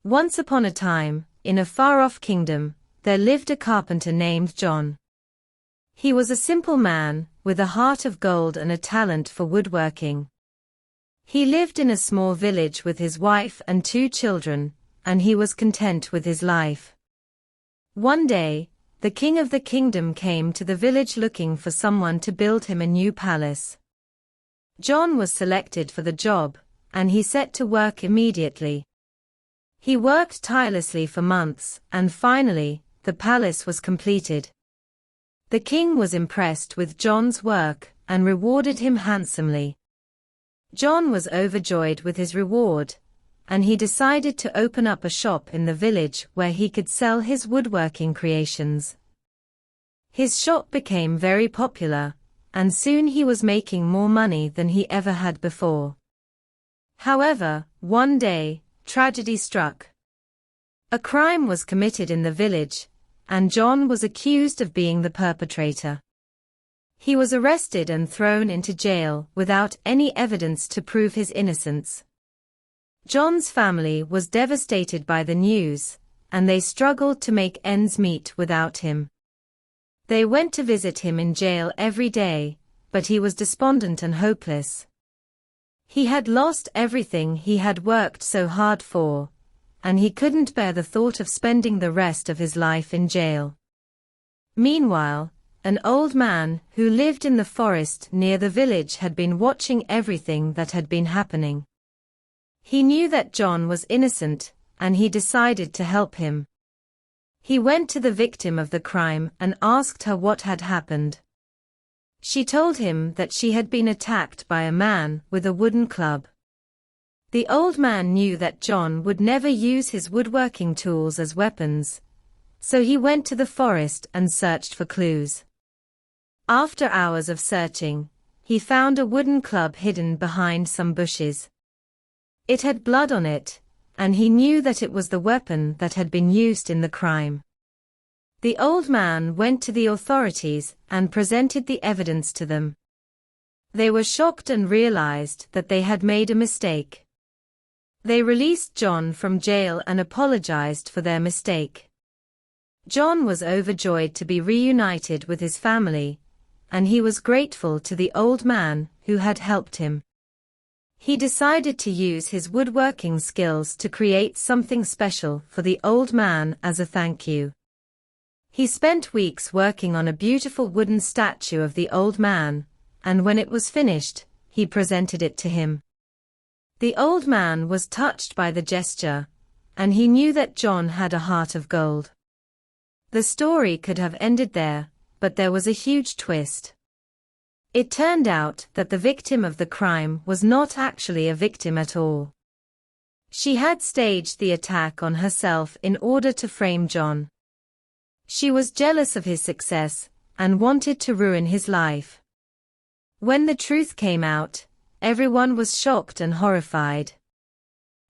Once upon a time, in a far-off kingdom, there lived a carpenter named John. He was a simple man, with a heart of gold and a talent for woodworking. He lived in a small village with his wife and 2 children, and he was content with his life. One day, the king of the kingdom came to the village looking for someone to build him a new palace. John was selected for the job, and he set to work immediately. He worked tirelessly for months, and finally, the palace was completed. The king was impressed with John's work, and rewarded him handsomely. John was overjoyed with his reward, and he decided to open up a shop in the village where he could sell his woodworking creations. His shop became very popular, and soon he was making more money than he ever had before. However, one day, tragedy struck. A crime was committed in the village, and John was accused of being the perpetrator. He was arrested and thrown into jail without any evidence to prove his innocence. John's family was devastated by the news, and they struggled to make ends meet without him. They went to visit him in jail every day, but he was despondent and hopeless. He had lost everything he had worked so hard for, and he couldn't bear the thought of spending the rest of his life in jail. Meanwhile, an old man who lived in the forest near the village had been watching everything that had been happening. He knew that John was innocent, and he decided to help him. He went to the victim of the crime and asked her what had happened. She told him that she had been attacked by a man with a wooden club. The old man knew that John would never use his woodworking tools as weapons, so he went to the forest and searched for clues. After hours of searching, he found a wooden club hidden behind some bushes. It had blood on it, and he knew that it was the weapon that had been used in the crime. The old man went to the authorities and presented the evidence to them. They were shocked and realized that they had made a mistake. They released John from jail and apologized for their mistake. John was overjoyed to be reunited with his family, and he was grateful to the old man who had helped him. He decided to use his woodworking skills to create something special for the old man as a thank you. He spent weeks working on a beautiful wooden statue of the old man, and when it was finished, he presented it to him. The old man was touched by the gesture, and he knew that John had a heart of gold. The story could have ended there, but there was a huge twist. It turned out that the victim of the crime was not actually a victim at all. She had staged the attack on herself in order to frame John. She was jealous of his success, and wanted to ruin his life. When the truth came out, everyone was shocked and horrified.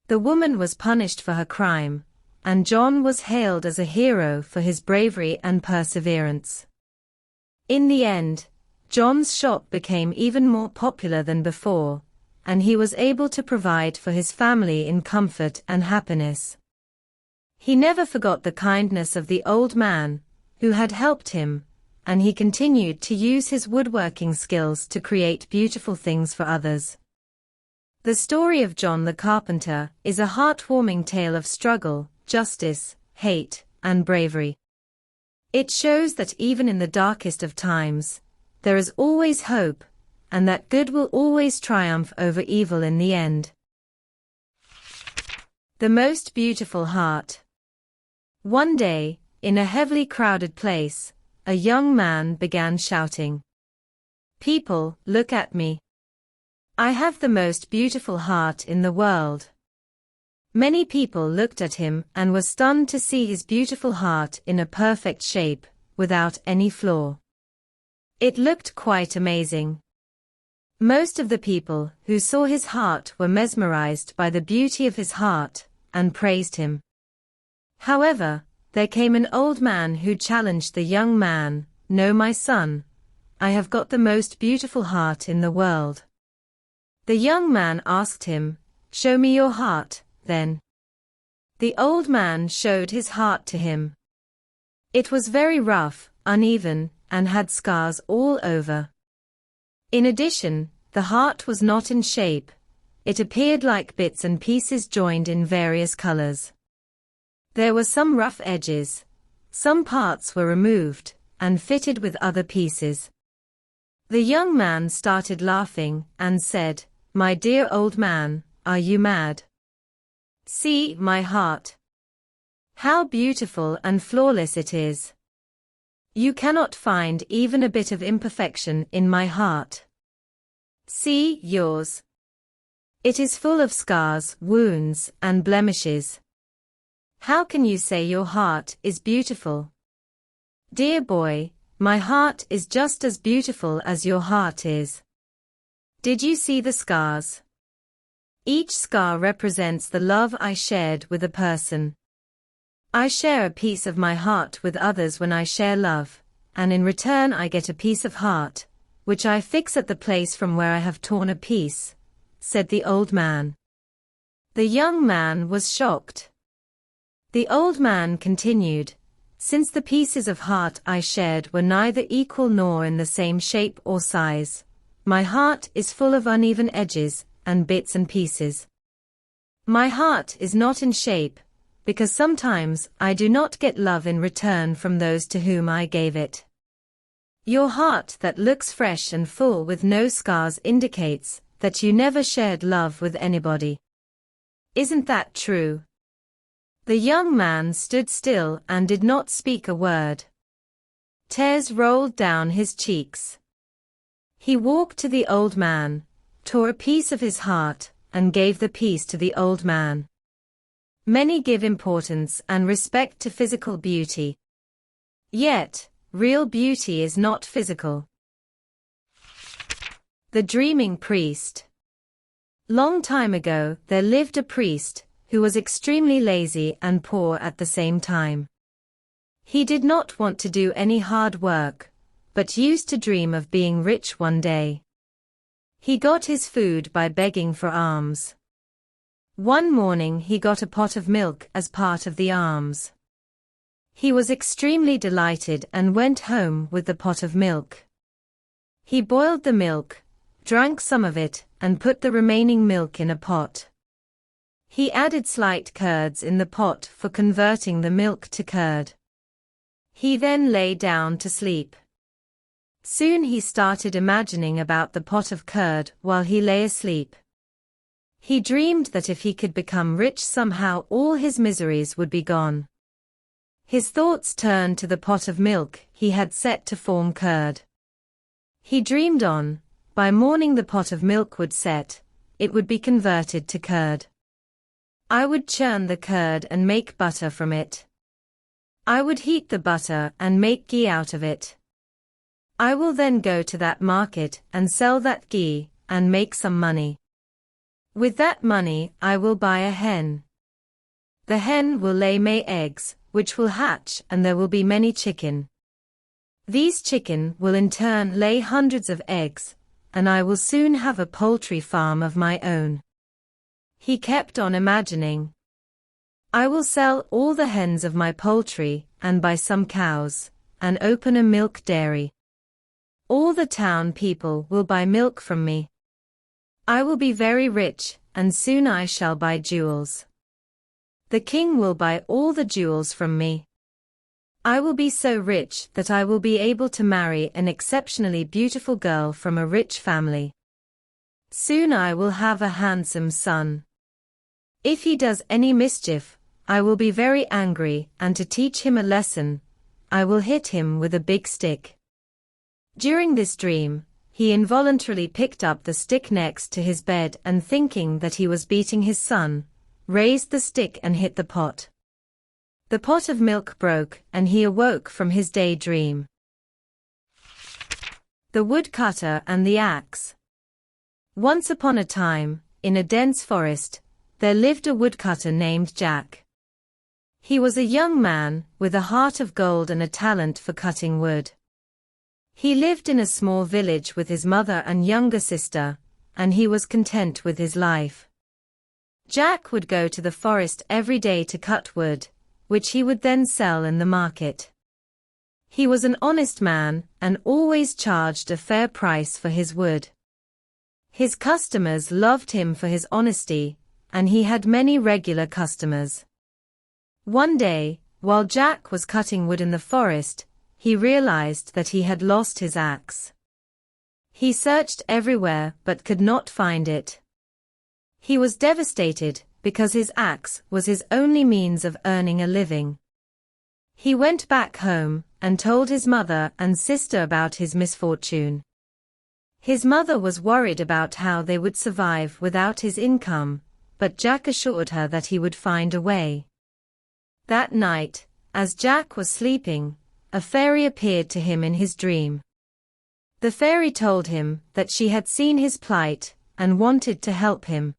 The woman was punished for her crime, and John was hailed as a hero for his bravery and perseverance. In the end, John's shop became even more popular than before, and he was able to provide for his family in comfort and happiness. He never forgot the kindness of the old man, who had helped him, and he continued to use his woodworking skills to create beautiful things for others. The story of John the Carpenter is a heartwarming tale of struggle, justice, hate, and bravery. It shows that even in the darkest of times, there is always hope, and that good will always triumph over evil in the end. The most beautiful heart. One day, in a heavily crowded place, a young man began shouting, "People, look at me. I have the most beautiful heart in the world." Many people looked at him and were stunned to see his beautiful heart in a perfect shape, without any flaw. It looked quite amazing. Most of the people who saw his heart were mesmerized by the beauty of his heart, and praised him. However, there came an old man who challenged the young man, "No, my son, I have got the most beautiful heart in the world." The young man asked him, "Show me your heart, then." The old man showed his heart to him. It was very rough, uneven, and had scars all over. In addition, the heart was not in shape. It appeared like bits and pieces joined in various colors. There were some rough edges. Some parts were removed and fitted with other pieces. The young man started laughing and said, "My dear old man, are you mad? See my heart. How beautiful and flawless it is. You cannot find even a bit of imperfection in my heart. See yours. It is full of scars, wounds, and blemishes. How can you say your heart is beautiful? Dear boy, my heart is just as beautiful as your heart is. Did you see the scars? Each scar represents the love I shared with a person. I share a piece of my heart with others when I share love, and in return I get a piece of heart, which I fix at the place from where I have torn a piece," said the old man. The young man was shocked. The old man continued, "Since the pieces of heart I shared were neither equal nor in the same shape or size, my heart is full of uneven edges and bits and pieces. My heart is not in shape, because sometimes I do not get love in return from those to whom I gave it. Your heart that looks fresh and full with no scars indicates that you never shared love with anybody. Isn't that true?" The young man stood still and did not speak a word. Tears rolled down his cheeks. He walked to the old man, tore a piece of his heart, and gave the piece to the old man. Many give importance and respect to physical beauty. Yet, real beauty is not physical. The Dreaming Priest. Long time ago, there lived a priest who was extremely lazy and poor at the same time. He did not want to do any hard work, but used to dream of being rich one day. He got his food by begging for alms. One morning he got a pot of milk as part of the alms. He was extremely delighted and went home with the pot of milk. He boiled the milk, drank some of it, and put the remaining milk in a pot. He added slight curds in the pot for converting the milk to curd. He then lay down to sleep. Soon he started imagining about the pot of curd while he lay asleep. He dreamed that if he could become rich somehow all his miseries would be gone. His thoughts turned to the pot of milk he had set to form curd. He dreamed on. By morning the pot of milk would set, it would be converted to curd. I would churn the curd and make butter from it. I would heat the butter and make ghee out of it. I will then go to that market and sell that ghee and make some money. With that money I will buy a hen. The hen will lay May eggs, which will hatch and there will be many chicken. These chicken will in turn lay hundreds of eggs, and I will soon have a poultry farm of my own. He kept on imagining. I will sell all the hens of my poultry and buy some cows, and open a milk dairy. All the town people will buy milk from me. I will be very rich, and soon I shall buy jewels. The king will buy all the jewels from me. I will be so rich that I will be able to marry an exceptionally beautiful girl from a rich family. Soon I will have a handsome son. If he does any mischief, I will be very angry, and to teach him a lesson, I will hit him with a big stick. During this dream, he involuntarily picked up the stick next to his bed and thinking that he was beating his son, raised the stick and hit the pot. The pot of milk broke and he awoke from his daydream. The Woodcutter and the Axe. Once upon a time, in a dense forest, there lived a woodcutter named Jack. He was a young man with a heart of gold and a talent for cutting wood. He lived in a small village with his mother and younger sister, and he was content with his life. Jack would go to the forest every day to cut wood, which he would then sell in the market. He was an honest man and always charged a fair price for his wood. His customers loved him for his honesty, and he had many regular customers. One day, while Jack was cutting wood in the forest, he realized that he had lost his axe. He searched everywhere but could not find it. He was devastated because his axe was his only means of earning a living. He went back home and told his mother and sister about his misfortune. His mother was worried about how they would survive without his income, but Jack assured her that he would find a way. That night, as Jack was sleeping, a fairy appeared to him in his dream. The fairy told him that she had seen his plight and wanted to help him.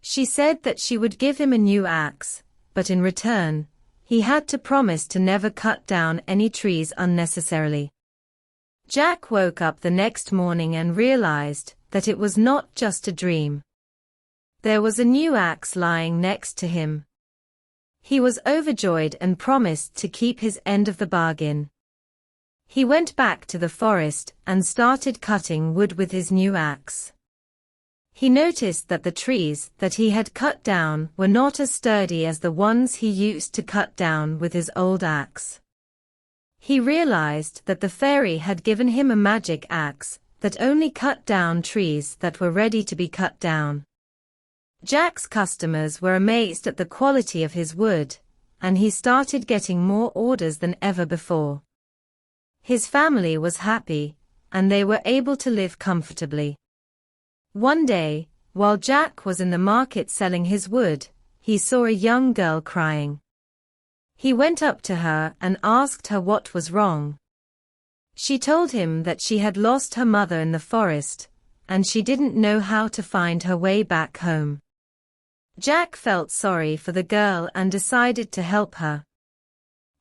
She said that she would give him a new axe, but in return, he had to promise to never cut down any trees unnecessarily. Jack woke up the next morning and realized that it was not just a dream. There was a new axe lying next to him. He was overjoyed and promised to keep his end of the bargain. He went back to the forest and started cutting wood with his new axe. He noticed that the trees that he had cut down were not as sturdy as the ones he used to cut down with his old axe. He realized that the fairy had given him a magic axe that only cut down trees that were ready to be cut down. Jack's customers were amazed at the quality of his wood, and he started getting more orders than ever before. His family was happy, and they were able to live comfortably. One day, while Jack was in the market selling his wood, he saw a young girl crying. He went up to her and asked her what was wrong. She told him that she had lost her mother in the forest, and she didn't know how to find her way back home. Jack felt sorry for the girl and decided to help her.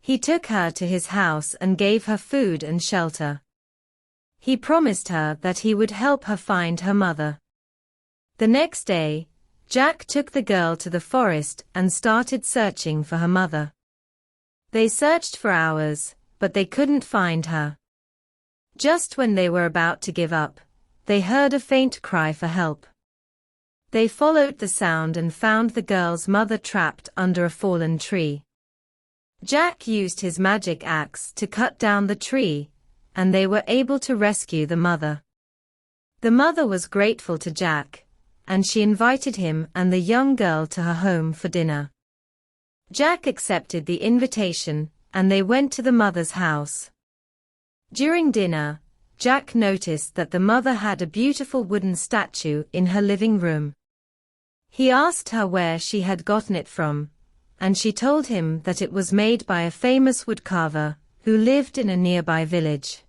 He took her to his house and gave her food and shelter. He promised her that he would help her find her mother. The next day, Jack took the girl to the forest and started searching for her mother. They searched for hours, but they couldn't find her. Just when they were about to give up, they heard a faint cry for help. They followed the sound and found the girl's mother trapped under a fallen tree. Jack used his magic axe to cut down the tree, and they were able to rescue the mother. The mother was grateful to Jack, and she invited him and the young girl to her home for dinner. Jack accepted the invitation, and they went to the mother's house. During dinner, Jack noticed that the mother had a beautiful wooden statue in her living room. He asked her where she had gotten it from, and she told him that it was made by a famous woodcarver who lived in a nearby village.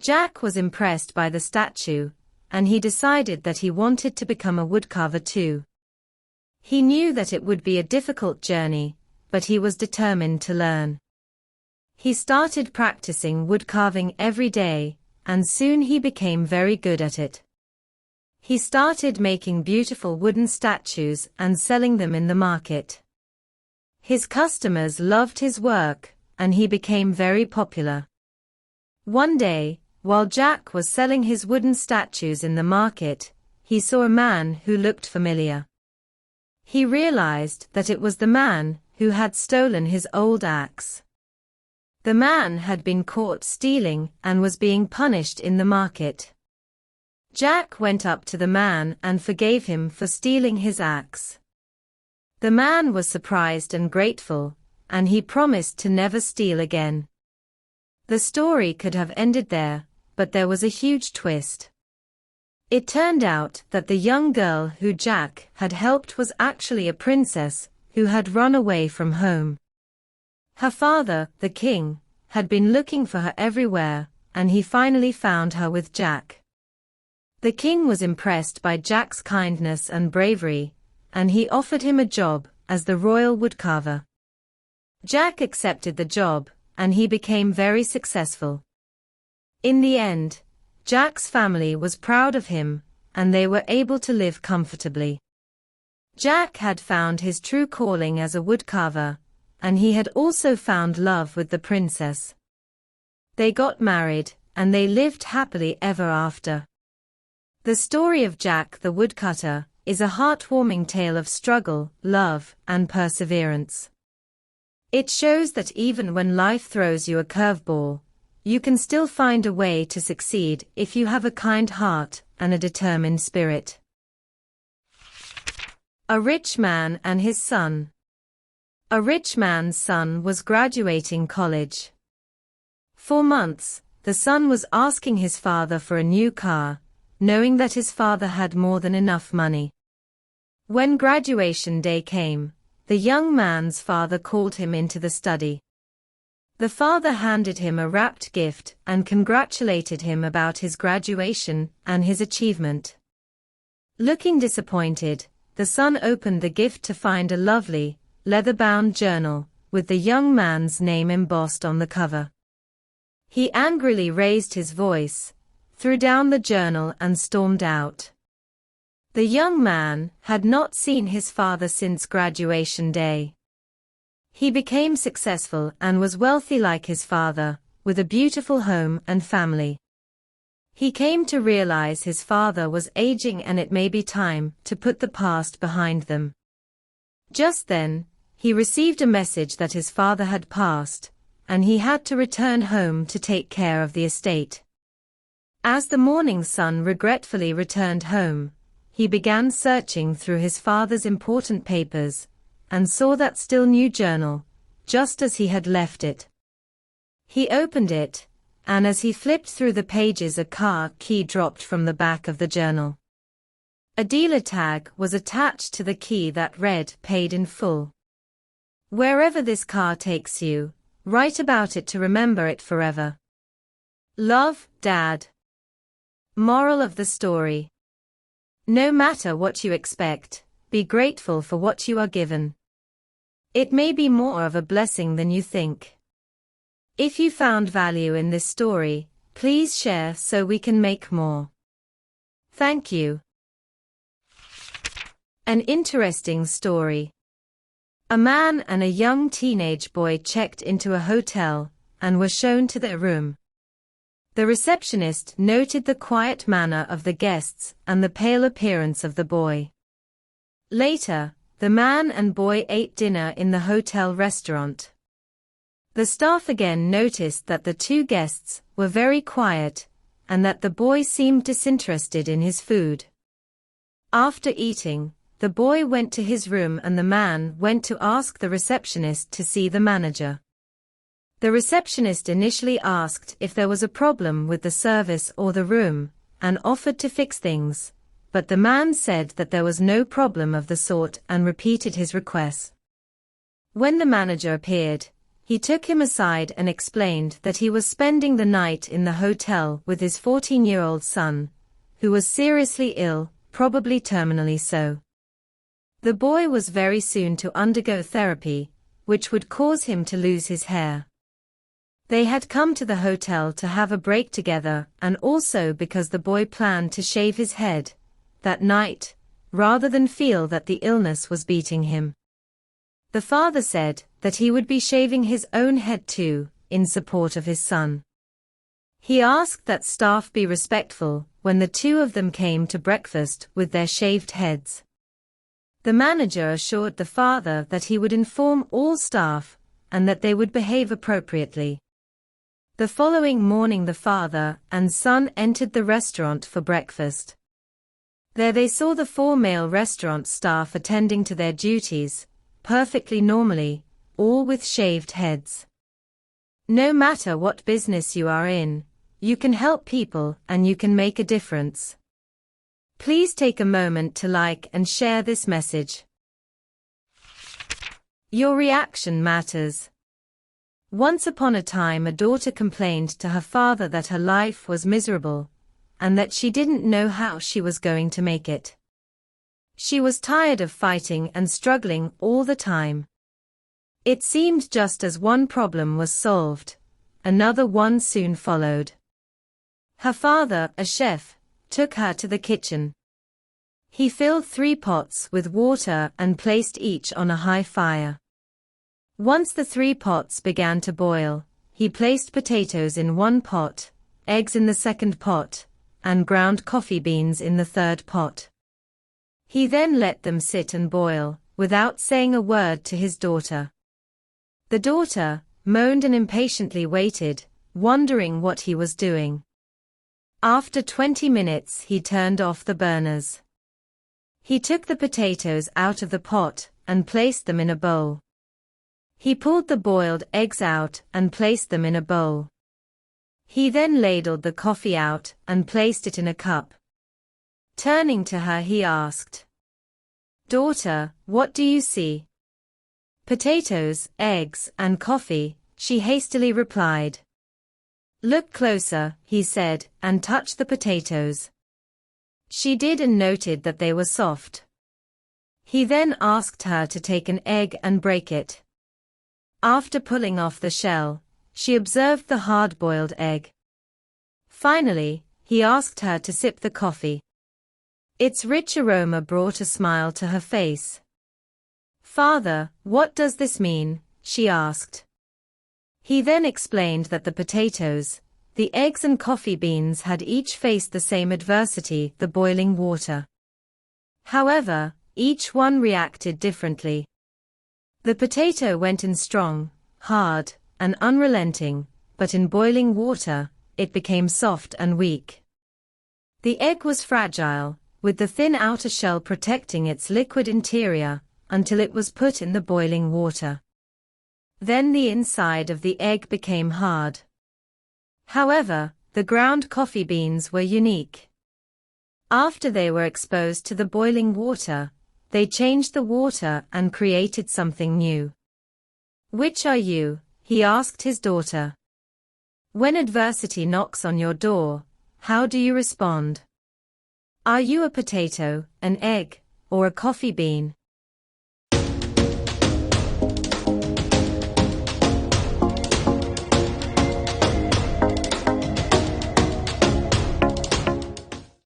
Jack was impressed by the statue, and he decided that he wanted to become a woodcarver too. He knew that it would be a difficult journey, but he was determined to learn. He started practicing woodcarving every day, and soon he became very good at it. He started making beautiful wooden statues and selling them in the market. His customers loved his work, and he became very popular. One day, while Jack was selling his wooden statues in the market, he saw a man who looked familiar. He realized that it was the man who had stolen his old axe. The man had been caught stealing and was being punished in the market. Jack went up to the man and forgave him for stealing his axe. The man was surprised and grateful, and he promised to never steal again. The story could have ended there, but there was a huge twist. It turned out that the young girl who Jack had helped was actually a princess who had run away from home. Her father, the king, had been looking for her everywhere, and he finally found her with Jack. The king was impressed by Jack's kindness and bravery, and he offered him a job as the royal woodcarver. Jack accepted the job, and he became very successful. In the end, Jack's family was proud of him, and they were able to live comfortably. Jack had found his true calling as a woodcarver, and he had also found love with the princess. They got married, and they lived happily ever after. The story of Jack the Woodcutter is a heartwarming tale of struggle, love, and perseverance. It shows that even when life throws you a curveball, you can still find a way to succeed if you have a kind heart and a determined spirit. A rich man and his son. A rich man's son was graduating college. For months, the son was asking his father for a new car, knowing that his father had more than enough money. When graduation day came, the young man's father called him into the study. The father handed him a wrapped gift and congratulated him about his graduation and his achievement. Looking disappointed, the son opened the gift to find a lovely, leather-bound journal, with the young man's name embossed on the cover. He angrily raised his voice, threw down the journal and stormed out. The young man had not seen his father since graduation day. He became successful and was wealthy like his father, with a beautiful home and family. He came to realize his father was aging and it may be time to put the past behind them. Just then, he received a message that his father had passed, and he had to return home to take care of the estate. As the morning sun regretfully returned home, he began searching through his father's important papers, and saw that still new journal, just as he had left it. He opened it, and as he flipped through the pages a car key dropped from the back of the journal. A dealer tag was attached to the key that read "Paid in full." Wherever this car takes you, write about it to remember it forever. Love, Dad. Moral of the story. No matter what you expect, be grateful for what you are given. It may be more of a blessing than you think. If you found value in this story, please share so we can make more. Thank you. An interesting story. A man and a young teenage boy checked into a hotel and were shown to their room. The receptionist noted the quiet manner of the guests and the pale appearance of the boy. Later, the man and boy ate dinner in the hotel restaurant. The staff again noticed that the two guests were very quiet, and that the boy seemed disinterested in his food. After eating, the boy went to his room and the man went to ask the receptionist to see the manager. The receptionist initially asked if there was a problem with the service or the room, and offered to fix things, but the man said that there was no problem of the sort and repeated his request. When the manager appeared, he took him aside and explained that he was spending the night in the hotel with his 14-year-old son, who was seriously ill, probably terminally so. The boy was very soon to undergo therapy, which would cause him to lose his hair. They had come to the hotel to have a break together and also because the boy planned to shave his head that night, rather than feel that the illness was beating him. The father said that he would be shaving his own head too, in support of his son. He asked that staff be respectful when the two of them came to breakfast with their shaved heads. The manager assured the father that he would inform all staff and that they would behave appropriately. The following morning the father and son entered the restaurant for breakfast. There they saw the 4 male restaurant staff attending to their duties, perfectly normally, all with shaved heads. No matter what business you are in, you can help people and you can make a difference. Please take a moment to like and share this message. Your reaction matters. Once upon a time a daughter complained to her father that her life was miserable, and that she didn't know how she was going to make it. She was tired of fighting and struggling all the time. It seemed just as one problem was solved, another one soon followed. Her father, a chef, took her to the kitchen. He filled 3 pots with water and placed each on a high fire. Once the 3 pots began to boil, he placed potatoes in 1 pot, eggs in the 2nd pot, and ground coffee beans in the 3rd pot. He then let them sit and boil, without saying a word to his daughter. The daughter moaned and impatiently waited, wondering what he was doing. After 20 minutes he turned off the burners. He took the potatoes out of the pot and placed them in a bowl. He pulled the boiled eggs out and placed them in a bowl. He then ladled the coffee out and placed it in a cup. Turning to her he asked, "Daughter, what do you see?" "Potatoes, eggs, and coffee," she hastily replied. "Look closer," he said, and touched the potatoes. She did and noted that they were soft. He then asked her to take an egg and break it. After pulling off the shell, she observed the hard-boiled egg. Finally, he asked her to sip the coffee. Its rich aroma brought a smile to her face. "Father, what does this mean?" she asked. He then explained that the potatoes, the eggs and coffee beans had each faced the same adversity, the boiling water. However, each one reacted differently. The potato went in strong, hard, and unrelenting, but in boiling water, it became soft and weak. The egg was fragile, with the thin outer shell protecting its liquid interior, until it was put in the boiling water. Then the inside of the egg became hard. However, the ground coffee beans were unique. After they were exposed to the boiling water, they changed the water and created something new. "Which are you?" he asked his daughter. "When adversity knocks on your door, how do you respond? Are you a potato, an egg, or a coffee bean?"